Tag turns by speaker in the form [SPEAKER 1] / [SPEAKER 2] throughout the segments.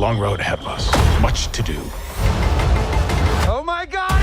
[SPEAKER 1] long road ahead of us. Much to do.
[SPEAKER 2] Oh my God!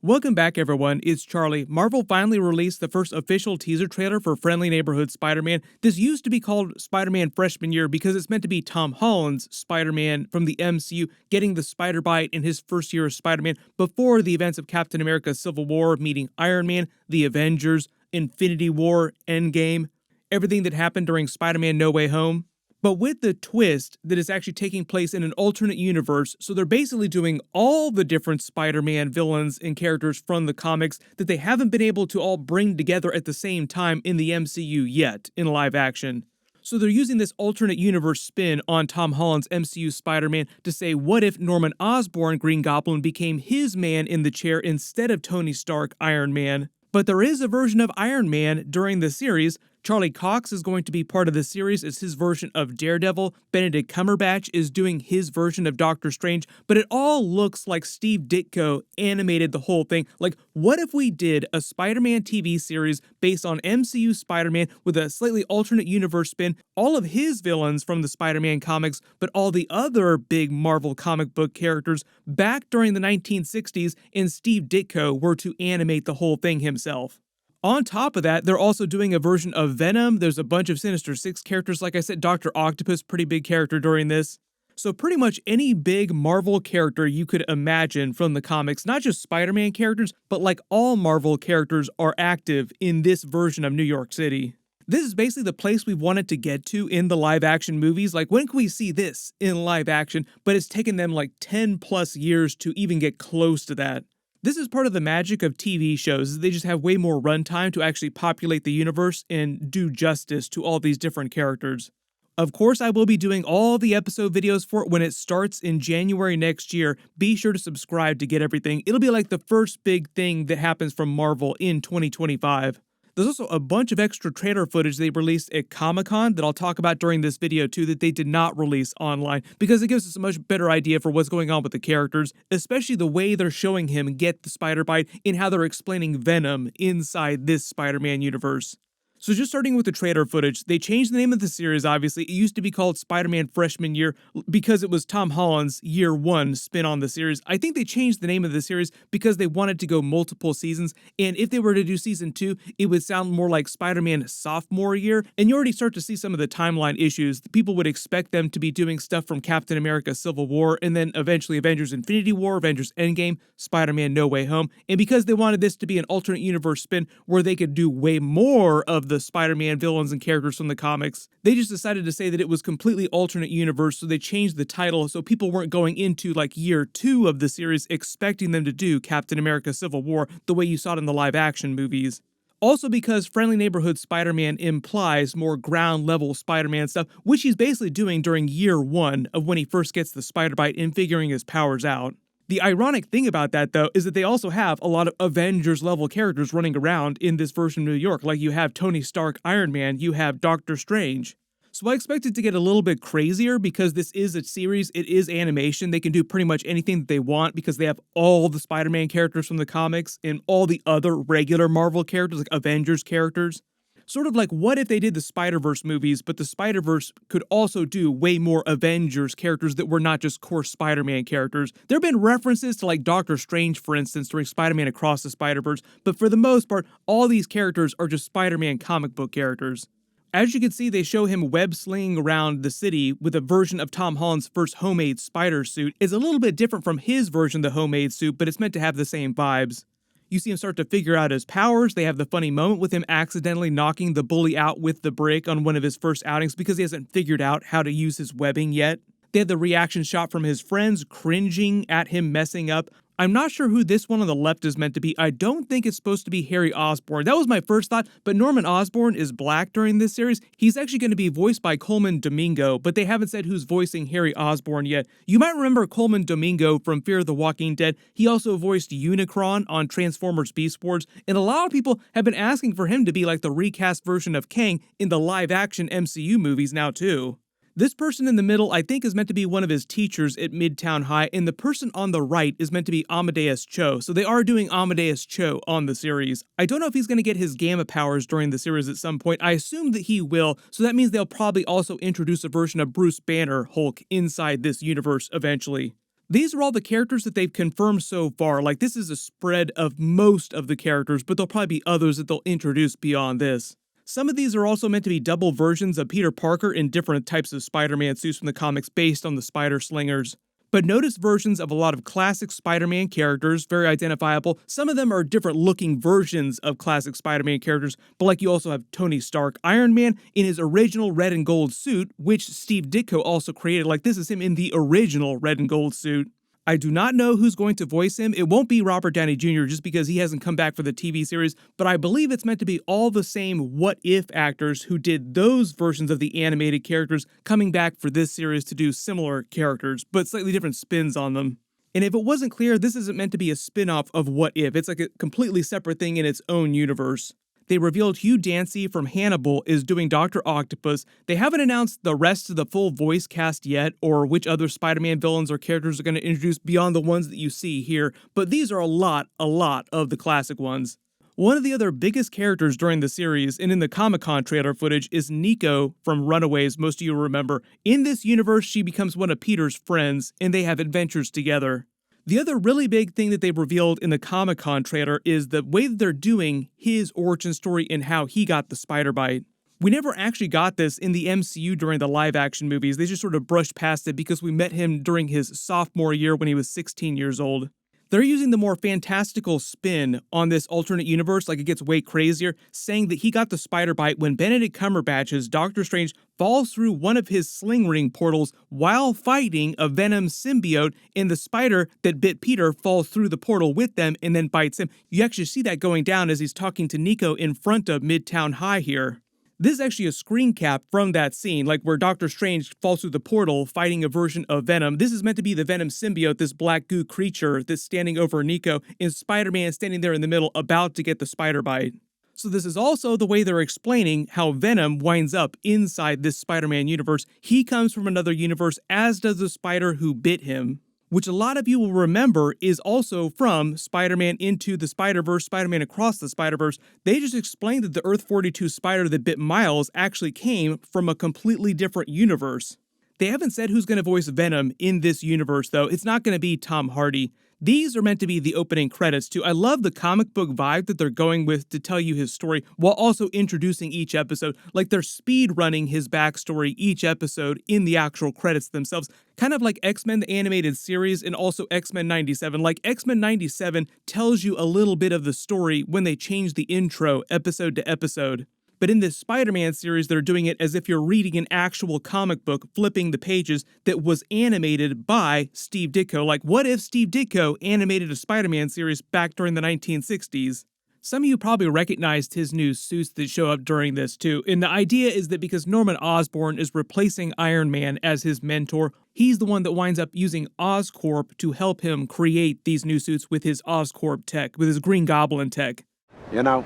[SPEAKER 3] Welcome back, everyone. It's Charlie. Marvel finally released the first official teaser trailer for Friendly Neighborhood Spider-Man. This used to be called Spider-Man Freshman Year because it's meant to be Tom Holland's Spider-Man from the MCU getting the spider bite in his first year as Spider-Man before the events of Captain America Civil War, meeting Iron Man, the Avengers, Infinity War, Endgame, everything that happened during Spider-Man No Way Home. But with the twist that it's actually taking place in an alternate universe, so they're basically doing all the different Spider-Man villains and characters from the comics that they haven't been able to all bring together at the same time in the MCU yet, in live action. So they're using this alternate universe spin on Tom Holland's MCU Spider-Man to say, what if Norman Osborn Green Goblin became his man in the chair instead of Tony Stark Iron Man? But there is a version of Iron Man during the series. Charlie Cox is going to be part of the series as his version of Daredevil. Benedict Cumberbatch is doing his version of Doctor Strange. But it all looks like Steve Ditko animated the whole thing. Like, what if we did a Spider-Man TV series based on MCU Spider-Man with a slightly alternate universe spin, all of his villains from the Spider-Man comics, but all the other big Marvel comic book characters back during the 1960s, and Steve Ditko were to animate the whole thing himself. On top of that, they're also doing a version of Venom. There's a bunch of Sinister Six characters. Like I said, Dr. Octopus, pretty big character during this. So pretty much any big Marvel character you could imagine from the comics, not just Spider-Man characters, but like all Marvel characters are active in this version of New York City. This is basically the place we wanted to get to in the live action movies. Like, when can we see this in live action? But it's taken them like 10 plus years to even get close to that. This is part of the magic of TV shows. They just have way more runtime to actually populate the universe and do justice to all these different characters. Of course, I will be doing all the episode videos for it when it starts in January next year. Be sure to subscribe to get everything. It'll be like the first big thing that happens from Marvel in 2025. There's also a bunch of extra trailer footage they released at Comic-Con that I'll talk about during this video too that they did not release online because it gives us a much better idea for what's going on with the characters, especially the way they're showing him get the spider bite and how they're explaining Venom inside this Spider-Man universe. So just starting with the trailer footage, they changed the name of the series, obviously. It used to be called Spider-Man Freshman Year because it was Tom Holland's year one spin on the series. I think they changed the name of the series because they wanted to go multiple seasons, and if they were to do season 2, it would sound more like Spider-Man sophomore year, and you already start to see some of the timeline issues. People would expect them to be doing stuff from Captain America Civil War, and then eventually Avengers Infinity War, Avengers Endgame, Spider-Man No Way Home, and because they wanted this to be an alternate universe spin where they could do way more of the Spider-Man villains and characters from the comics, they just decided to say that it was completely alternate universe, so they changed the title so people weren't going into like year 2 of the series expecting them to do Captain America Civil War the way you saw it in the live action movies. Also because Friendly Neighborhood Spider-Man implies more ground-level Spider-Man stuff, which he's basically doing during year 1 of when he first gets the spider bite and figuring his powers out. The ironic thing about that, though, is that they also have a lot of Avengers-level characters running around in this version of New York. Like, you have Tony Stark Iron Man, you have Doctor Strange. So I expect it to get a little bit crazier because this is a series, it is animation. They can do pretty much anything that they want because they have all the Spider-Man characters from the comics and all the other regular Marvel characters, like Avengers characters. Sort of like, what if they did the Spider-Verse movies, but the Spider-Verse could also do way more Avengers characters that were not just core Spider-Man characters. There have been references to like Doctor Strange, for instance, during Spider-Man Across the Spider-Verse, but for the most part, all these characters are just Spider-Man comic book characters. As you can see, they show him web-slinging around the city with a version of Tom Holland's first homemade spider suit. It's a little bit different from his version of the homemade suit, but it's meant to have the same vibes. You see him start to figure out his powers. They have the funny moment with him accidentally knocking the bully out with the brick on one of his first outings because he hasn't figured out how to use his webbing yet. They had the reaction shot from his friends cringing at him messing up. I'm not sure who this one on the left is meant to be. I don't think it's supposed to be Harry Osborn. That was my first thought, but Norman Osborn is black during this series. He's actually going to be voiced by Coleman Domingo, but they haven't said who's voicing Harry Osborn yet. You might remember Coleman Domingo from Fear the Walking Dead. He also voiced Unicron on Transformers Beast Wars, and a lot of people have been asking for him to be like the recast version of Kang in the live-action MCU movies now too. This person in the middle, I think, is meant to be one of his teachers at Midtown High, and the person on the right is meant to be Amadeus Cho. So they are doing Amadeus Cho on the series. I don't know if he's going to get his gamma powers during the series at some point. I assume that he will, so that means they'll probably also introduce a version of Bruce Banner Hulk inside this universe eventually. These are all the characters that they've confirmed so far. Like, this is a spread of most of the characters, but there'll probably be others that they'll introduce beyond this. Some of these are also meant to be double versions of Peter Parker in different types of Spider-Man suits from the comics based on the Spider Slingers. But notice versions of a lot of classic Spider-Man characters, very identifiable. Some of them are different looking versions of classic Spider-Man characters, but like you also have Tony Stark, Iron Man in his original red and gold suit, which Steve Ditko also created. Like, this is him in the original red and gold suit. I do not know who's going to voice him. It won't be Robert Downey Jr. just because he hasn't come back for the TV series, but I believe it's meant to be all the same What If actors who did those versions of the animated characters coming back for this series to do similar characters, but slightly different spins on them. And if it wasn't clear, this isn't meant to be a spin-off of What If. It's like a completely separate thing in its own universe. They revealed Hugh Dancy from Hannibal is doing Dr. Octopus. They haven't announced the rest of the full voice cast yet, or which other Spider-Man villains or characters are going to introduce beyond the ones that you see here, but these are a lot of the classic ones. One of the other biggest characters during the series, and in the Comic-Con trailer footage, is Nico from Runaways, most of you will remember. In this universe, she becomes one of Peter's friends, and they have adventures together. The other really big thing that they've revealed in the Comic-Con trailer is the way that they're doing his origin story and how he got the spider bite. We never actually got this in the MCU during the live-action movies. They just sort of brushed past it because we met him during his sophomore year when he was 16 years old. They're using the more fantastical spin on this alternate universe, like it gets way crazier, saying that he got the spider bite when Benedict Cumberbatch's Doctor Strange falls through one of his sling ring portals while fighting a Venom symbiote, and the spider that bit Peter falls through the portal with them and then bites him. You actually see that going down as he's talking to Nico in front of Midtown High here. This is actually a screen cap from that scene, like where Doctor Strange falls through the portal fighting a version of Venom. This is meant to be the Venom symbiote, this black goo creature that's standing over Nico, and Spider-Man standing there in the middle about to get the spider bite. So this is also the way they're explaining how Venom winds up inside this Spider-Man universe. He comes from another universe, as does the spider who bit him, which a lot of you will remember is also from Spider-Man Into the Spider-Verse, Spider-Man Across the Spider-Verse. They just explained that the Earth-42 spider that bit Miles actually came from a completely different universe. They haven't said who's going to voice Venom in this universe, though. It's not going to be Tom Hardy. These are meant to be the opening credits, too. I love the comic book vibe that they're going with to tell you his story while also introducing each episode. Like they're speed running his backstory each episode in the actual credits themselves. Kind of like X-Men the Animated Series and also X-Men 97. Like X-Men 97 tells you a little bit of the story when they change the intro episode to episode. But in this Spider-Man series, they're doing it as if you're reading an actual comic book, flipping the pages, that was animated by Steve Ditko. Like, what if Steve Ditko animated a Spider-Man series back during the 1960s? Some of you probably recognized his new suits that show up during this too, and the idea is that because Norman Osborn is replacing Iron Man as his mentor, he's the one that winds up using Oscorp to help him create these new suits with his Oscorp tech, with his Green Goblin tech.
[SPEAKER 2] You know,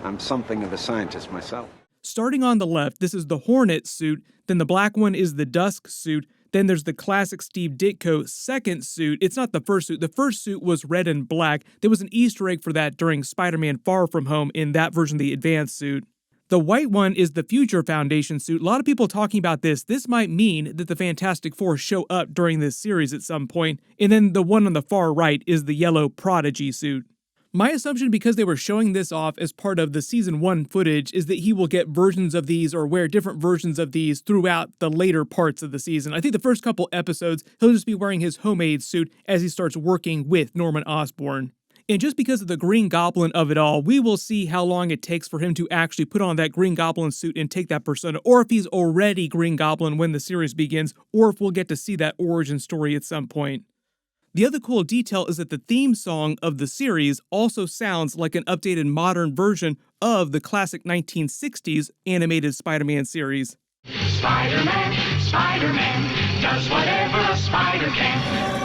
[SPEAKER 2] I'm something of a scientist myself.
[SPEAKER 3] Starting on the left, this is the Hornet suit, then the black one is the Dusk suit, then there's the classic Steve Ditko second suit. It's not the first suit. The first suit was red and black. There was an Easter egg for that during Spider-Man Far From Home in that version of the advanced suit. The white one is the Future Foundation suit. A lot of people talking about this. This might mean that the Fantastic Four show up during this series at some point. And then the one on the far right is the yellow Prodigy suit. My assumption, because they were showing this off as part of the Season 1 footage, is that he will get versions of these or wear different versions of these throughout the later parts of the season. I think the first couple episodes, he'll just be wearing his homemade suit as he starts working with Norman Osborn. And just because of the Green Goblin of it all, we will see how long it takes for him to actually put on that Green Goblin suit and take that persona, or if he's already Green Goblin when the series begins, or if we'll get to see that origin story at some point. The other cool detail is that the theme song of the series also sounds like an updated modern version of the classic 1960s animated Spider-Man series.
[SPEAKER 4] Spider-Man, Spider-Man, does whatever a spider can.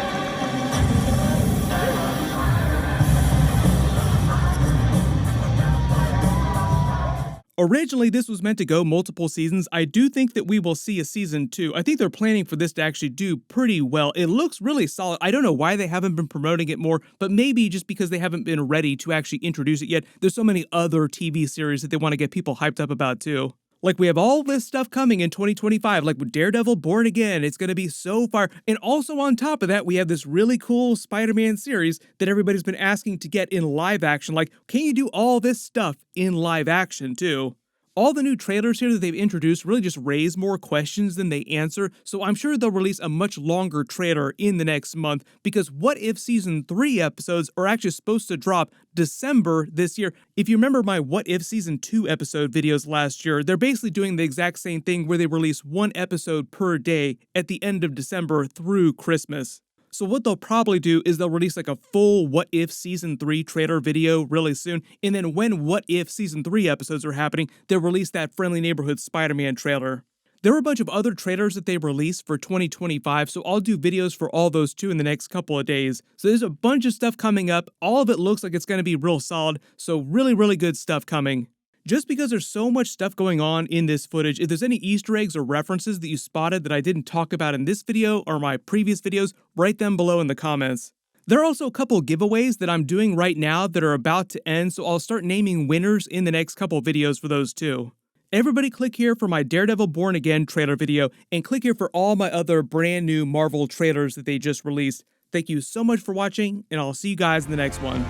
[SPEAKER 3] Originally, this was meant to go multiple seasons. I do think that we will see a season 2. I think they're planning for this to actually do pretty well. It looks really solid. I don't know why they haven't been promoting it more, but maybe just because they haven't been ready to actually introduce it yet. There's so many other TV series that they want to get people hyped up about too. Like, we have all this stuff coming in 2025, like with Daredevil Born Again. It's going to be so fire. And also on top of that, we have this really cool Spider-Man series that everybody's been asking to get in live action. Like, can you do all this stuff in live action too? All the new trailers here that they've introduced really just raise more questions than they answer, so I'm sure they'll release a much longer trailer in the next month, because What If Season 3 episodes are actually supposed to drop December this year. If you remember my What If Season 2 episode videos last year, they're basically doing the exact same thing where they release one episode per day at the end of December through Christmas. So what they'll probably do is they'll release like a full What If Season 3 trailer video really soon, and then when What If Season 3 episodes are happening, they'll release that Friendly Neighborhood Spider-Man trailer. There are a bunch of other trailers that they released for 2025, so I'll do videos for all those too in the next couple of days. So there's a bunch of stuff coming up. All of it looks like it's going to be real solid, so really good stuff coming. Just because there's so much stuff going on in this footage, if there's any Easter eggs or references that you spotted that I didn't talk about in this video or my previous videos, write them below in the comments. There are also a couple giveaways that I'm doing right now that are about to end, so I'll start naming winners in the next couple videos for those too. Everybody click here for my Daredevil Born Again trailer video, and click here for all my other brand new Marvel trailers that they just released. Thank you so much for watching, and I'll see you guys in the next one.